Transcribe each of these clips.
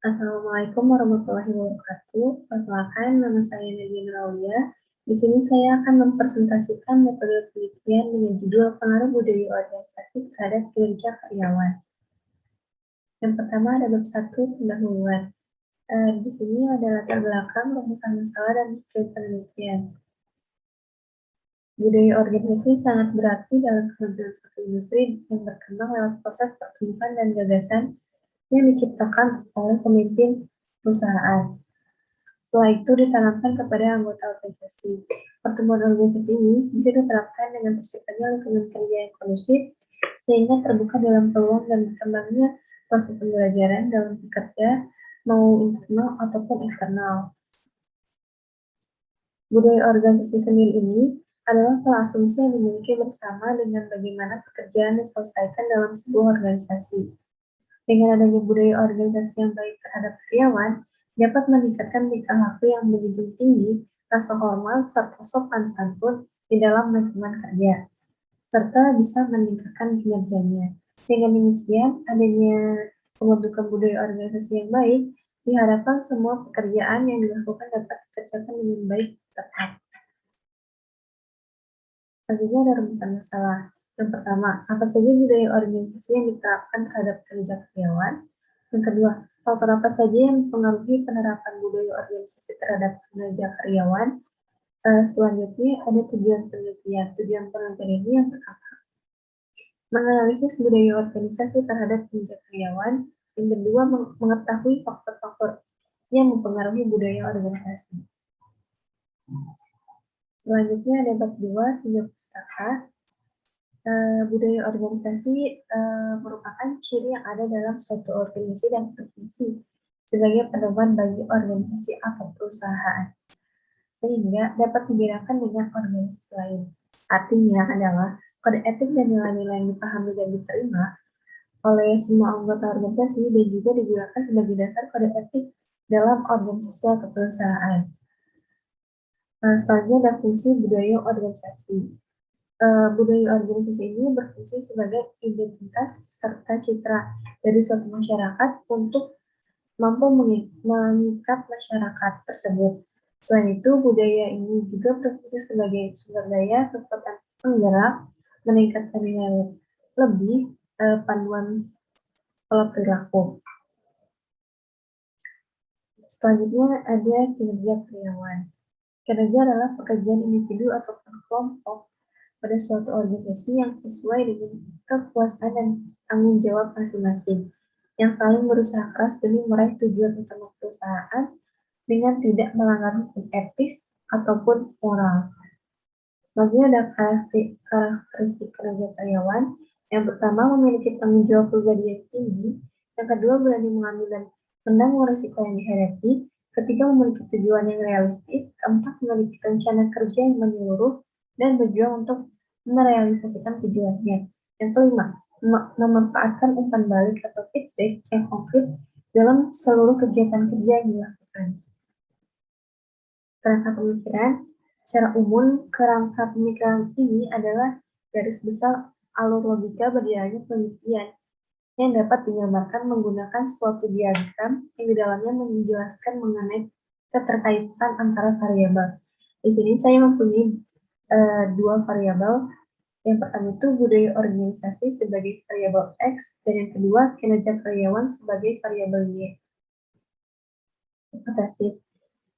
Assalamualaikum warahmatullahi wabarakatuh. Perkenalkan, nama saya Nadia Nurawiya. Di sini saya akan mempresentasikan metode penelitian dengan judul pengaruh budaya organisasi terhadap kinerja karyawan. Yang pertama ada bab 1 pendahuluan. Di sini ada latar belakang, rumusan masalah, dan tujuan penelitian. Budaya organisasi sangat berarti dalam kemajuan suatu industri yang berkembang lewat proses pertumbuhan dan gagasan yang diciptakan oleh pemimpin perusahaan. Setelah itu ditanamkan kepada anggota organisasi. Pertumbuhan organisasi ini bisa diterapkan dengan terciptanya lingkungan kerja yang kondusif, sehingga terbuka dalam peluang dan berkembangnya proses pembelajaran dalam bekerja, mau internal ataupun eksternal. Budaya organisasi sendiri ini adalah pola asumsi yang dimiliki bersama dengan bagaimana pekerjaan diselesaikan dalam sebuah organisasi. Dengan adanya budaya organisasi yang baik terhadap karyawan, dapat meningkatkan tingkah laku yang menjunjung tinggi, rasa hormat, serta sopan santun di dalam lingkungan kerja, serta bisa meningkatkan kinerjanya. Dengan demikian, adanya pembentukan budaya organisasi yang baik, diharapkan semua pekerjaan yang dilakukan dapat dikerjakan dengan baik tepat. Selanjutnya ada rumusan masalah. Yang pertama, apa saja budaya organisasi yang diterapkan terhadap kerja karyawan? Yang kedua, faktor apa saja yang mempengaruhi penerapan budaya organisasi terhadap kinerja karyawan? Selanjutnya ada tujuan penelitian. Tujuan penelitian ini yang pertama, menganalisis budaya organisasi terhadap kinerja karyawan. Yang kedua, mengetahui faktor-faktor yang mempengaruhi budaya organisasi. Selanjutnya ada bab 2, tinjau pustaka. Budaya organisasi merupakan ciri yang ada dalam suatu organisasi dan berfungsi sebagai pedoman bagi organisasi atau perusahaan, sehingga dapat dibedakan dengan organisasi lain. Artinya adalah kode etik dan nilai-nilai yang dipahami dan diterima oleh semua anggota organisasi dan juga digunakan sebagai dasar kode etik dalam organisasi atau perusahaan. Selanjutnya ada fungsi budaya organisasi. Budaya organisasi ini berfungsi sebagai identitas serta citra dari suatu masyarakat untuk mampu mengikat masyarakat tersebut. Selain itu, budaya ini juga berfungsi sebagai sumber daya kekuatan penggerak, meningkatkan nilai lebih, panduan pola perilaku. Selanjutnya ada kinerja karyawan. Kinerja adalah pekerjaan individu atau kelompok pada suatu organisasi yang sesuai dengan kekuasaan dan tanggung jawab masing-masing, yang saling berusaha keras demi meraih tujuan utama perusahaan dengan tidak melanggar hukum etis ataupun moral. Selanjutnya ada karakteristik kerja karyawan. Yang pertama, memiliki tanggung jawab pribadi yang tinggi. Yang kedua, berani mengambil dan menanggung risiko yang dihadapi. Ketiga, memiliki tujuan yang realistis. Keempat, memiliki rencana kerja yang menyeluruh dan berjuang untuk merealisasikan tujuannya. Yang kelima, memanfaatkan umpan balik atau feedback yang konkret dalam seluruh kegiatan kerja yang dilakukan. Kerangka pemikiran. Secara umum, kerangka pemikiran ini adalah garis besar alur logika berjalannya penelitian yang dapat digambarkan menggunakan suatu diagram yang di dalamnya menjelaskan mengenai keterkaitan antara variabel. Di sini saya mempunyai dua variabel. Yang pertama itu budaya organisasi sebagai variabel X, dan yang kedua kinerja karyawan sebagai variabel Y. Hipotesis.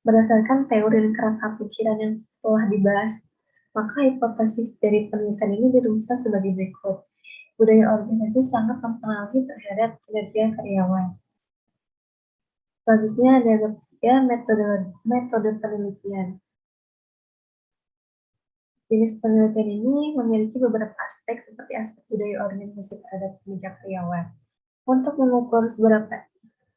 Berdasarkan teori dan kerangka pikiran yang telah dibahas, maka hipotesis dari penelitian ini dirumuskan sebagai berikut. Budaya organisasi sangat mempengaruhi terhadap kinerja karyawan. Selanjutnya ada metode penelitian. Jenis penelitian ini memiliki beberapa aspek seperti aspek budaya organisasi terhadap kinerja karyawan. Untuk mengukur seberapa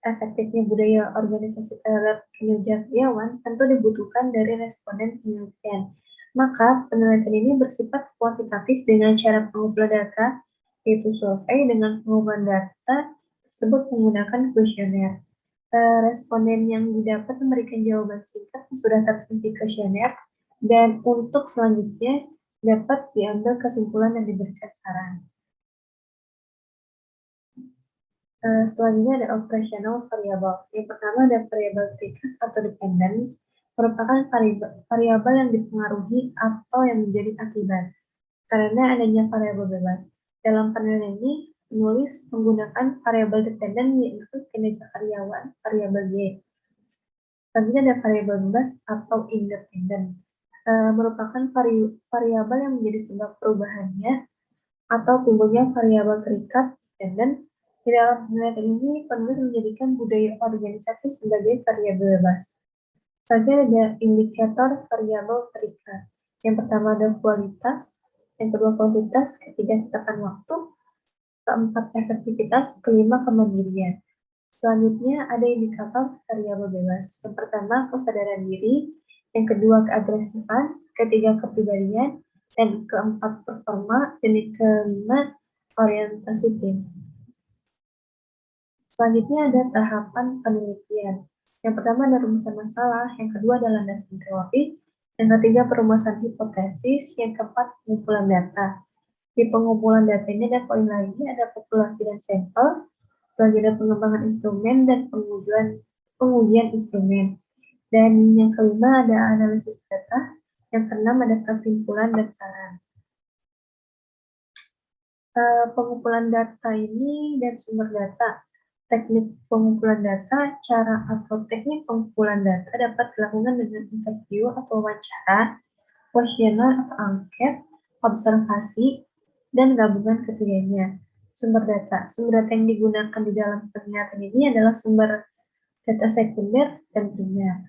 efektifnya budaya organisasi terhadap kinerja karyawan, tentu dibutuhkan dari responden penelitian. Maka penelitian ini bersifat kuantitatif dengan cara pengumpulan data, yaitu survei dengan pengumpulan data tersebut menggunakan kuesioner. Responden yang didapat memberikan jawaban singkat yang sudah tertulis di kuesioner, dan untuk selanjutnya dapat diambil kesimpulan dan diberikan saran. Selanjutnya ada operational variable. Yang pertama ada variabel terikat atau dependent, merupakan variabel yang dipengaruhi atau yang menjadi akibat karena adanya variabel bebas. Dalam penelitian ini, penulis menggunakan variabel dependent yaitu kinerja karyawan, variabel Y. Selanjutnya ada variabel bebas atau independent, merupakan variabel yang menjadi sebab perubahannya atau timbulnya variabel terikat dependent. Di dalam penelitian ini, penulis menjadikan budaya organisasi sebagai variabel bebas. Selanjutnya ada indikator variabel terikat. Yang pertama ada kualitas, yang kedua kuantitas, ketiga catatan waktu, keempat efektivitas, kelima kemandirian. Selanjutnya ada indikator variabel bebas. Yang pertama kesadaran diri, yang kedua keagresifan, ketiga kepribadian, dan keempat performa, dan yang kelima orientasi tim. Selanjutnya ada tahapan penelitian. Yang pertama ada rumusan masalah, yang kedua adalah landasan teori, yang ketiga perumusan hipotesis, yang keempat pengumpulan data. Di pengumpulan data ini ada poin lainnya, ada populasi dan sampel, selanjutnya pengembangan instrumen dan pengujian instrumen. Dan yang kelima ada analisis data, yang keenam ada kesimpulan dan saran. Pengumpulan data ini dan sumber data. Teknik pengumpulan data, cara atau teknik pengumpulan data dapat dilakukan dengan interview atau wawancara, kuesioner atau angket, observasi, dan gabungan ketiganya. Sumber data. Sumber data yang digunakan di dalam penelitian ini adalah sumber data sekunder dan primer.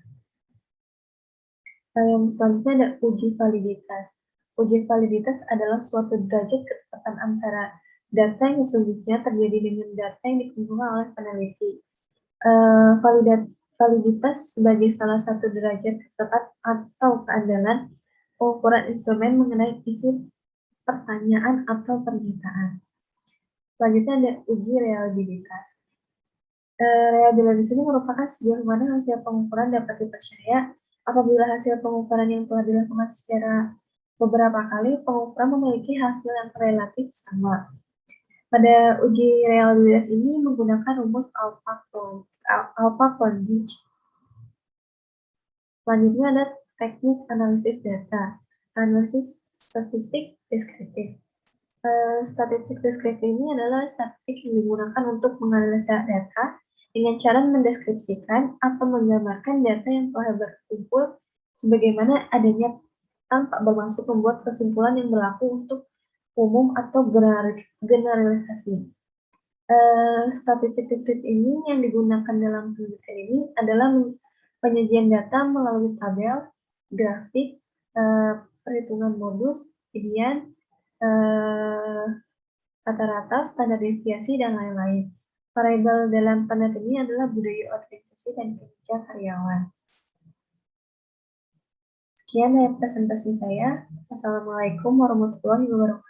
Yang selanjutnya ada uji validitas. Uji validitas adalah suatu derajat ketepatan antara data yang sesungguhnya terjadi dengan data yang dikumpulkan oleh peneliti. Validitas sebagai salah satu derajat ketepat atau keandalan pengukuran instrumen mengenai isi pertanyaan atau pernyataan. Selanjutnya ada uji reliabilitas. Reliabilitas ini merupakan sejauh mana hasil pengukuran dapat dipercaya. Apabila hasil pengukuran yang telah dilakukan secara beberapa kali, pengukuran memiliki hasil yang relatif sama. Pada uji reliabilitas ini menggunakan rumus Alpha-Cambridge. Selanjutnya ada teknik analisis data, analisis statistik deskriptif. Statistik deskriptif ini adalah statistik yang digunakan untuk menganalisa data dengan cara mendeskripsikan atau menggambarkan data yang telah berkumpul sebagaimana adanya tanpa bermaksud membuat kesimpulan yang berlaku untuk umum atau generalisasi. Statistik ini yang digunakan dalam penelitian ini adalah penyajian data melalui tabel, grafik, perhitungan modus, median, rata-rata, standar deviasi, dan lain-lain. Variabel dalam penelitian ini adalah budaya organisasi dan kinerja karyawan. Sekian dari presentasi saya. Assalamualaikum warahmatullahi wabarakatuh.